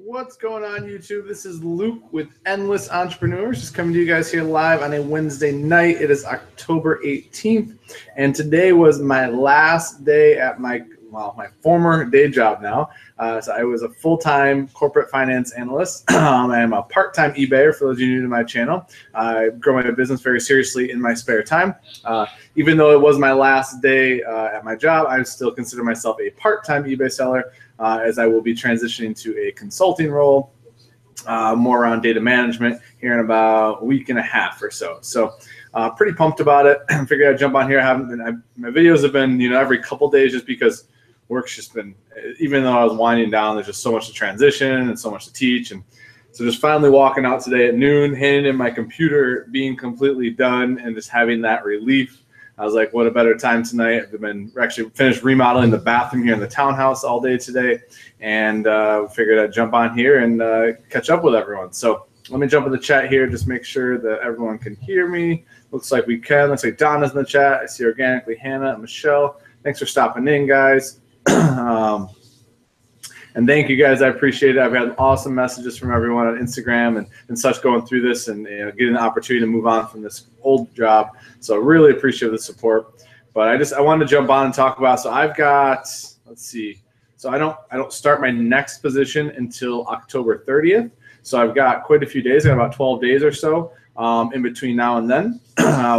What's going on, YouTube? This is Luke with Endless Entrepreneurs, just coming to you guys here live on a Wednesday night. It is October 18th, and today was my last day at my former day job now. So I was a full-time corporate finance analyst. I am a part-time eBayer, for those of you new to my channel. I grow my business very seriously in my spare time. Even though it was my last day at my job, I still consider myself a part-time eBay seller, as I will be transitioning to a consulting role, more around data management here in about a week and a half or so. So pretty pumped about it. I figured I'd jump on here. My videos have been, every couple days, just because work's just been, even though I was winding down, there's just so much to transition and so much to teach. And so just finally walking out today at noon, handing in my computer, being completely done, and just having that relief. I was like, what a better time tonight. I've been actually finished remodeling the bathroom here in the townhouse all day today, and figured I'd jump on here and catch up with everyone. So let me jump in the chat here, just make sure that everyone can hear me. Looks like we can. Looks like Donna's in the chat. I see organically Hannah and Michelle. Thanks for stopping in, guys. And thank you guys. I appreciate it. I've had awesome messages from everyone on Instagram and such going through this, and getting the opportunity to move on from this old job. So I really appreciate the support. But I wanted to jump on and talk about, so I've got, let's see. So I don't start my next position until October 30th. So I've got quite a few days. I got about 12 days or so in between now and then.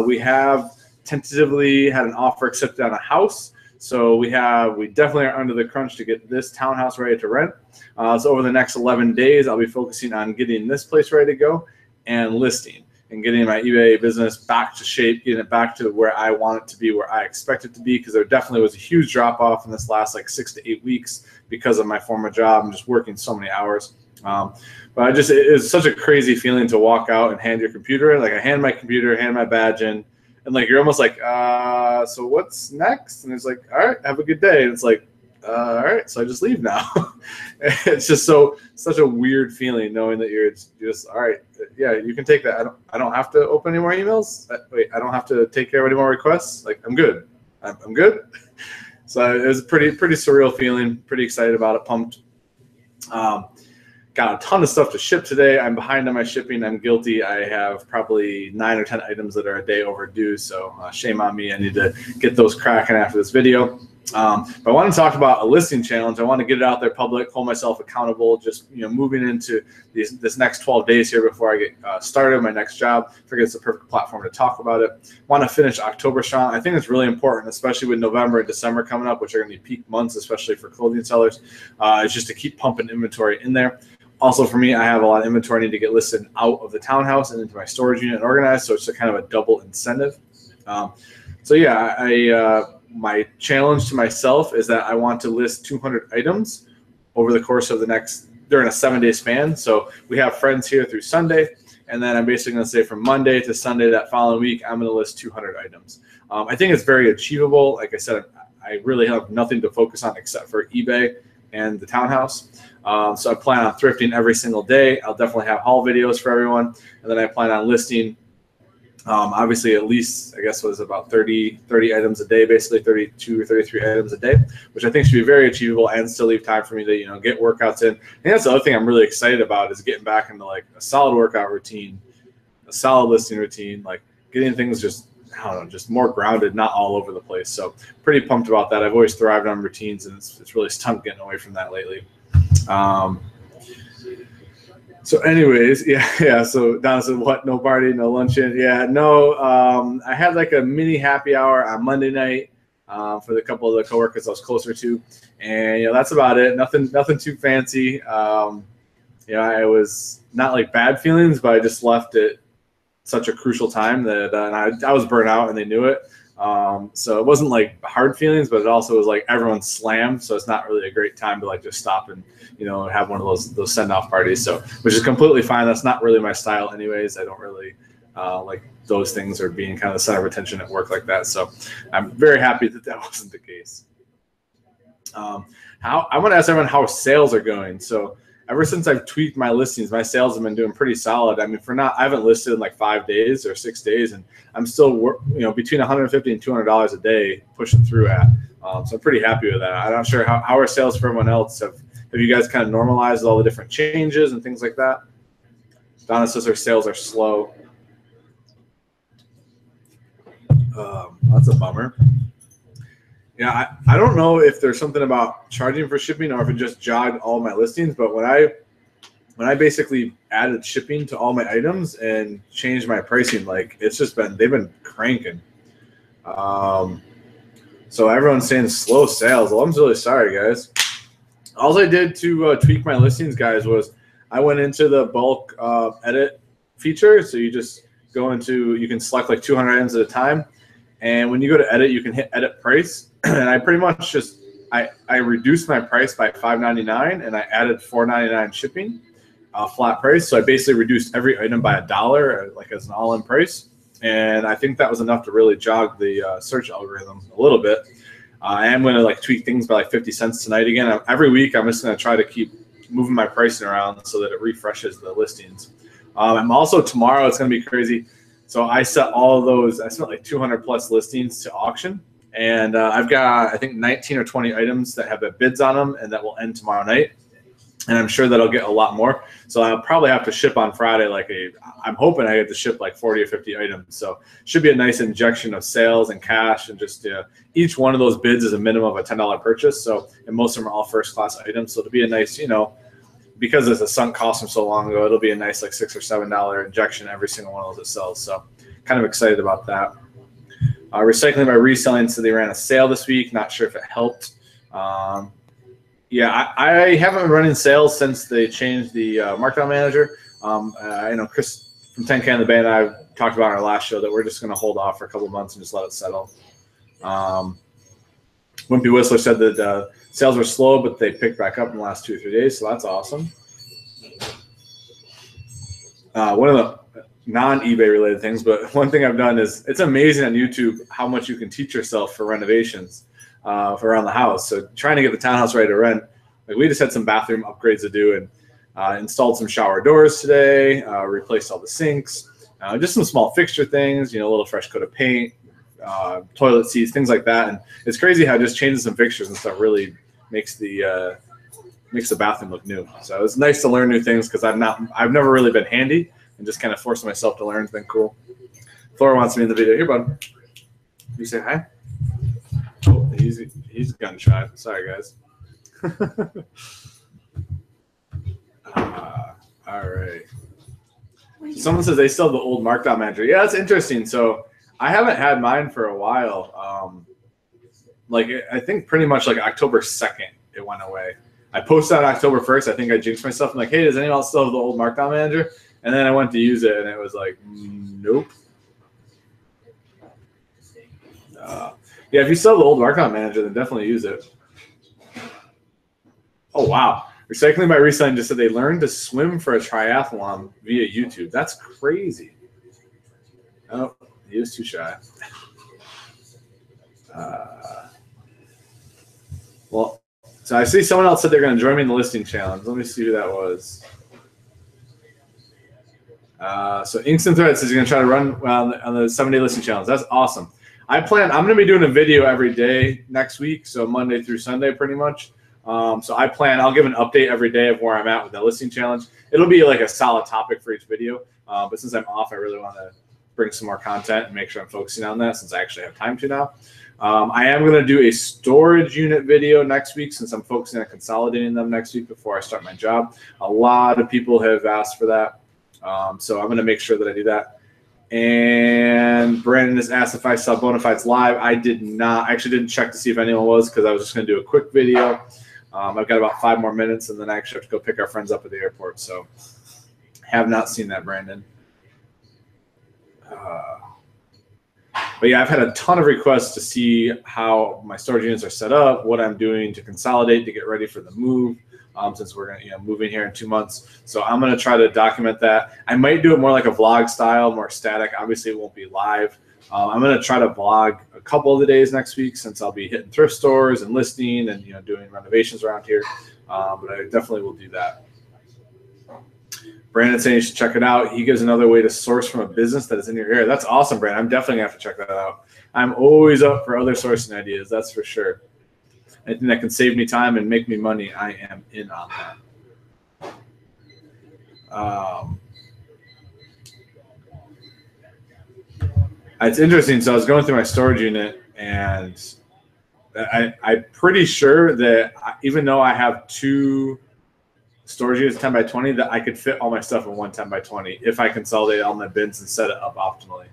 We have tentatively had an offer accepted on a house. So we definitely are under the crunch to get this townhouse ready to rent. So over the next 11 days, I'll be focusing on getting this place ready to go and listing and getting my eBay business back to shape, getting it back to where I want it to be, where I expect it to be, because there definitely was a huge drop off in this last 6 to 8 weeks because of my former job. I'm just working so many hours. But it's such a crazy feeling to walk out and hand your computer in. Like, I hand my computer, hand my badge in, and you're almost like, so what's next? And it's like, all right, have a good day. And it's like, all right, so I just leave now. It's just such a weird feeling knowing that you're just all right. Yeah, you can take that. I don't have to open any more emails. Wait, I don't have to take care of any more requests. Like, I'm good. I'm good. So it was a pretty surreal feeling. Pretty excited about it. Pumped. Got a ton of stuff to ship today. I'm behind on my shipping. I'm guilty. I have probably 9 or 10 items that are a day overdue. So shame on me. I need to get those cracking after this video. But I want to talk about a listing challenge. I want to get it out there public, hold myself accountable, just moving into this next 12 days here before I get started my next job. I figure it's the perfect platform to talk about it. Want to finish October strong. I think it's really important, especially with November and December coming up, which are going to be peak months, especially for clothing sellers. It's just to keep pumping inventory in there. Also, for me, I have a lot of inventory I need to get listed out of the townhouse and into my storage unit and organized, so it's a kind of a double incentive. So yeah, my challenge to myself is that I want to list 200 items over the course of during a 7-day span. So we have friends here through Sunday, and then I'm basically going to say from Monday to Sunday that following week, I'm going to list 200 items. I think it's very achievable. Like I said, I really have nothing to focus on except for eBay and the townhouse. So I plan on thrifting every single day. I'll definitely have haul videos for everyone. And then I plan on listing, obviously, at least, I guess, was about 30 items a day, basically 32 or 33 items a day, which I think should be very achievable and still leave time for me to, get workouts in. And that's the other thing I'm really excited about, is getting back into a solid workout routine, a solid listing routine, getting things just more grounded, not all over the place. So pretty pumped about that. I've always thrived on routines, and it's really stunk getting away from that lately. So anyways, yeah. So Donna said, what? No party, no luncheon? Yeah, no. I had a mini happy hour on Monday night for the couple of the coworkers I was closer to, and that's about it. Nothing too fancy. I was not bad feelings, but I just left at such a crucial time that and I was burnt out, and they knew it. So it wasn't hard feelings, but it also was everyone's slammed, so it's not really a great time to just stop and have one of those send-off parties. So, which is completely fine. That's not really my style anyways. I don't really like those things, or being kind of the center of attention at work like that. So I'm very happy that wasn't the case. I want to ask everyone how sales are going. So ever since I've tweaked my listings, my sales have been doing pretty solid. I mean, I haven't listed in 5 days or 6 days, and I'm still, between $150 and $200 a day pushing through at. So I'm pretty happy with that. I'm not sure how our sales for everyone else have Have you guys kind of normalized all the different changes and things like that? Donna says her sales are slow. That's a bummer. Yeah, I don't know if there's something about charging for shipping or if it just jogged all my listings, but when I basically added shipping to all my items and changed my pricing, like it's just they've been cranking. So everyone's saying slow sales. Well, I'm really sorry, guys. All I did to tweak my listings, guys, was I went into the bulk edit feature. So you just go into, you can select like 200 items at a time. And when you go to edit, you can hit edit price. And I pretty much just, I reduced my price by $5.99 and I added $4.99 shipping, flat price. So I basically reduced every item by $1, like as an all-in price. And I think that was enough to really jog the search algorithm a little bit. I am going to like tweak things by like 50 cents tonight again. Every week, I'm just going to try to keep moving my pricing around so that it refreshes the listings. I'm also, tomorrow, it's going to be crazy. So I set all of those, I spent like 200 plus listings to auction. And I've got, I think, 19 or 20 items that have bids on them and that will end tomorrow night. And I'm sure that I'll get a lot more. So I'll probably have to ship on Friday I'm hoping I get to ship like 40 or 50 items. So should be a nice injection of sales and cash, and just each one of those bids is a minimum of a $10 purchase. So, and most of them are all first class items. So it'll be a nice, because it's a sunk cost from so long ago, it'll be a nice like $6 or $7 injection every single one of those it sells. So kind of excited about that. Recycling by reselling, so they ran a sale this week. Not sure if it helped. Yeah, I haven't been running sales since they changed the markdown manager. I know Chris from 10K and the Band and I talked about in our last show that we're just going to hold off for a couple of months and just let it settle. Wimpy Whistler said that sales were slow, but they picked back up in the last 2 or 3 days, so that's awesome. One of the non-eBay related things, but one thing I've done is it's amazing on YouTube how much you can teach yourself for renovations. For around the house. So trying to get the townhouse ready to rent. Like we just had some bathroom upgrades to do and installed some shower doors today, replaced all the sinks, just some small fixture things, a little fresh coat of paint, toilet seats, things like that. And it's crazy how just changing some fixtures and stuff really makes the bathroom look new. So it's nice to learn new things because I've never really been handy, and just kind of forcing myself to learn has been cool. Flora wants me in the video. Here, bud. You say hi? Oh, he's gunshot. Sorry, guys. All right. Someone says they still have the old markdown manager. Yeah, that's interesting. So I haven't had mine for a while. I think pretty much like October 2nd, it went away. I posted on October 1st. I think I jinxed myself. I'm like, hey, does anyone else still have the old markdown manager? And then I went to use it, and it was like, nope. Yeah, if you still have the old markdown manager, then definitely use it. Oh, wow. Recycling by Reselling just said they learned to swim for a triathlon via YouTube. That's crazy. Oh, he was too shy. Well, so I see someone else said they're going to join me in the listing challenge. Let me see who that was. So Inks and Threads says you're going to try to run on the 7-day listing challenge. That's awesome. I'm going to be doing a video every day next week, so Monday through Sunday pretty much. So I'll give an update every day of where I'm at with the listing challenge. It'll be like a solid topic for each video, but since I'm off, I really want to bring some more content and make sure I'm focusing on that since I actually have time to now. I am going to do a storage unit video next week since I'm focusing on consolidating them next week before I start my job. A lot of people have asked for that, so I'm going to make sure that I do that. And Brandon has asked if I saw Bonafides live. I did not. I actually didn't check to see if anyone was because I was just going to do a quick video. I've got about 5 more minutes, and then I actually have to go pick our friends up at the airport. So have not seen that, Brandon. But yeah, I've had a ton of requests to see how my storage units are set up, what I'm doing to consolidate to get ready for the move. Since we're going to moving here in 2 months. So I'm going to try to document that. I might do it more like a vlog style, more static. Obviously, it won't be live. I'm going to try to vlog a couple of the days next week since I'll be hitting thrift stores and listing and doing renovations around here. But I definitely will do that. Brandon saying you should check it out. He gives another way to source from a business that is in your area. That's awesome, Brandon. I'm definitely going to have to check that out. I'm always up for other sourcing ideas, that's for sure. anything that can save me time and make me money, I am in on that. It's interesting. So I was going through my storage unit, and I'm pretty sure that even though I have 2 storage units 10 by 20, that I could fit all my stuff in one 10 by 20 if I consolidate all my bins and set it up optimally.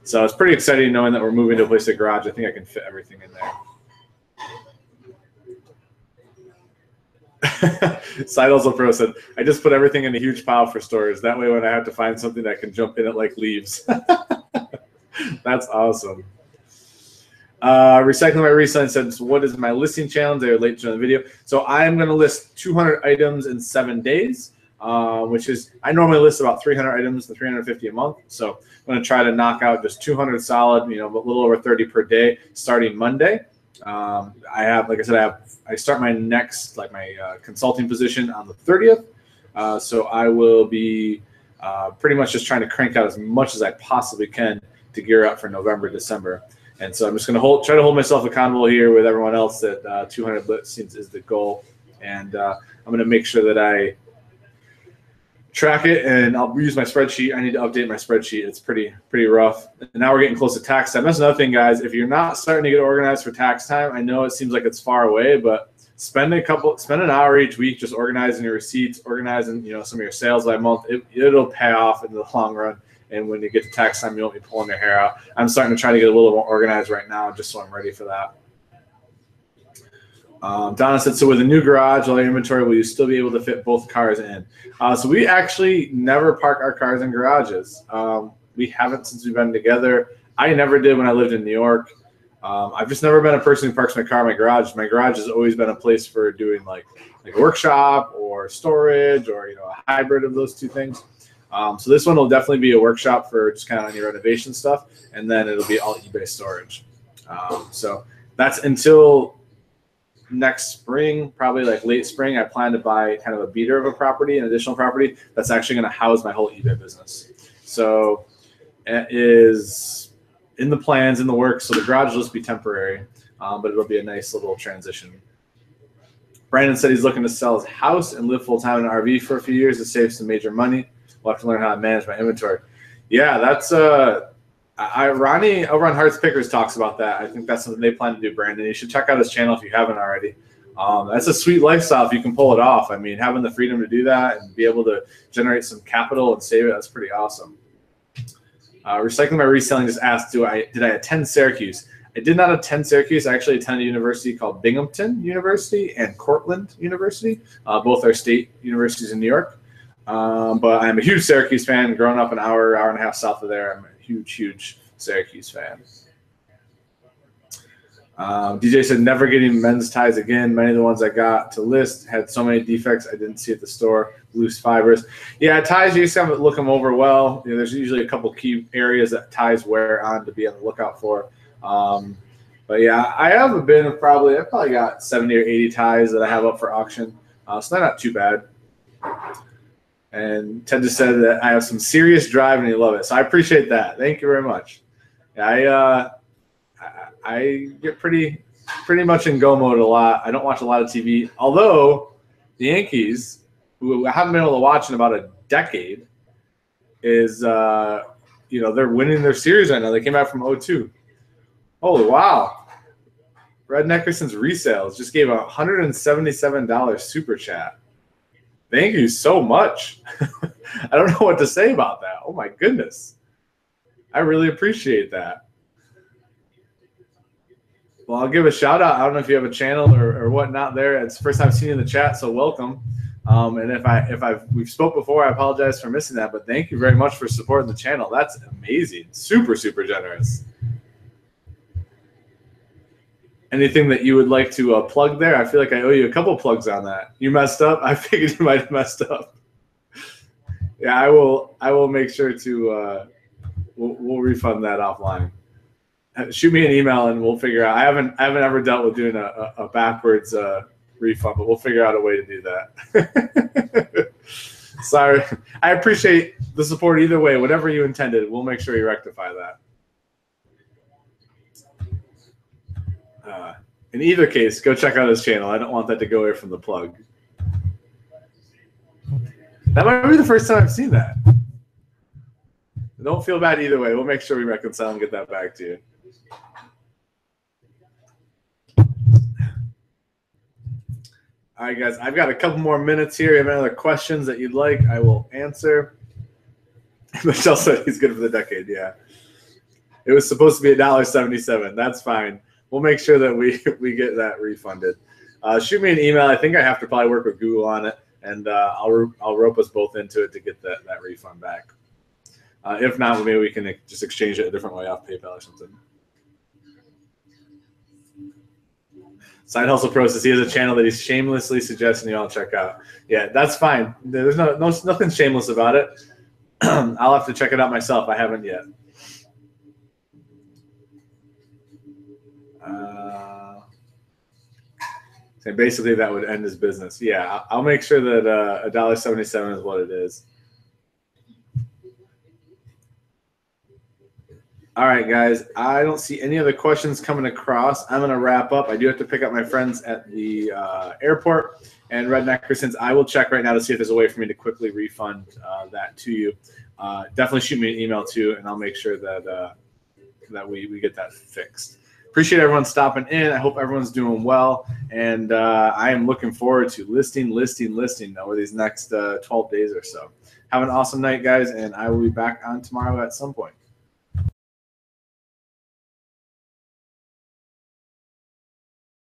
So it's pretty exciting knowing that we're moving to a place like garage. I think I can fit everything in there. Side Hustle Pro said, I just put everything in a huge pile for storage. That way when I have to find something, I can jump in it like leaves. That's awesome. Recycling My Reselling said, so what is my listing challenge? They're late to the video. So I'm going to list 200 items in 7 days, which is, I normally list about 300 items to 350 a month. So I'm going to try to knock out just 200 solid, a little over 30 per day starting Monday. I have, like I said, I start my next, my consulting position on the 30th. So I will be pretty much just trying to crank out as much as I possibly can to gear up for November, December. And so I'm just going to try to hold myself accountable here with everyone else that 200 listings is the goal. And I'm going to make sure that I track it, and I'll use my spreadsheet. I need to update my spreadsheet. It's pretty rough. And now we're getting close to tax time. That's another thing, guys. If you're not starting to get organized for tax time, I know it seems like it's far away, but spend an hour each week just organizing your receipts, organizing some of your sales by month. It'll pay off in the long run. And when you get to tax time, you won't be pulling your hair out. I'm starting to try to get a little more organized right now, just so I'm ready for that. Donna said, so with a new garage, all your inventory, will you still be able to fit both cars in? So we actually never park our cars in garages. We haven't since we've been together. I never did when I lived in New York. I've just never been a person who parks my car in my garage. My garage has always been a place for doing like a workshop or storage or a hybrid of those two things. So this one will definitely be a workshop for just kind of any renovation stuff, and then it'll be all eBay storage. So that's until next spring, probably like late spring. I plan to buy kind of a beater of a property, an additional property that's actually going to house my whole eBay business. So it is in the plans, in the works. So the garage will just be temporary, but it'll be a nice little transition. Brandon said he's looking to sell his house and live full time in an RV for a few years to save some major money. We'll have to learn how to manage my inventory. Yeah, that's Ronnie over on Hearts Pickers talks about that. I think that's something they plan to do, Brandon. You should check out his channel if you haven't already. That's a sweet lifestyle if you can pull it off. I mean, having the freedom to do that and be able to generate some capital and save it, that's pretty awesome. Recycling My Reselling just asked, did I attend Syracuse? I did not attend Syracuse. I actually attended a university called Binghamton University and Cortland University. Both are state universities in New York. But I'm a huge Syracuse fan. Growing up an hour and a half south of there, I'm a huge Syracuse fan. DJ said, never getting men's ties again. Many of the ones I got to list had so many defects I didn't see at the store. Loose fibers. Yeah, ties, you just have to look them over well. There's usually a couple key areas that ties wear on to be on the lookout for. But yeah, I've probably got 70 or 80 ties that I have up for auction. So they're not too bad. And Ted just said that I have some serious drive and you love it. So I appreciate that. Thank you very much. I get pretty much in go mode a lot. I don't watch a lot of TV. Although the Yankees, who I haven't been able to watch in about a decade, is they're winning their series right now. They came out from 0-2. Holy wow. Red Neckerson's resales just gave a $177 super chat. Thank you so much. I don't know what to say about that. Oh, my goodness. I really appreciate that. Well, I'll give a shout out. I don't know if you have a channel or whatnot there. It's the first time seeing you in the chat, so welcome. And if we've spoke before, I apologize for missing that. But thank you very much for supporting the channel. That's amazing. Super generous. Anything that you would like to plug there? I feel like I owe you a couple plugs on that. You messed up? I figured you might have messed up. Yeah, I will make sure to we'll refund that offline. Shoot me an email and we'll figure out. I haven't ever dealt with doing a backwards refund, but we'll figure out a way to do that. Sorry. I appreciate the support either way. Whatever you intended, we'll make sure you rectify that. In either case, go check out his channel. I don't want that to go away from the plug. That might be the first time I've seen that. Don't feel bad either way. We'll make sure we reconcile and get that back to you. All right, guys. I've got a couple more minutes here. If you have any other questions that you'd like, I will answer. Michelle said he's good for the decade. Yeah. It was supposed to be $1.77. That's fine. We'll make sure that we get that refunded. Shoot me an email. I think I have to probably work with Google on it, and I'll rope us both into it to get that refund back. If not, maybe we can just exchange it a different way off PayPal or something. Side Hustle Pro says he has a channel that he's shamelessly suggesting you all check out. Yeah, that's fine. There's nothing shameless about it. I'll have to check it out myself. I haven't yet. So basically, that would end his business. Yeah, I'll make sure that $1.77 is what it is. All right, guys. I don't see any other questions coming across. I'm going to wrap up. I do have to pick up my friends at the airport. And Rednecker, since I will check right now to see if there's a way for me to quickly refund that to you. Definitely shoot me an email, too, and I'll make sure that we get that fixed. Appreciate everyone stopping in. I hope everyone's doing well. And I am looking forward to listing over these next 12 days or so. Have an awesome night, guys, and I will be back on tomorrow at some point.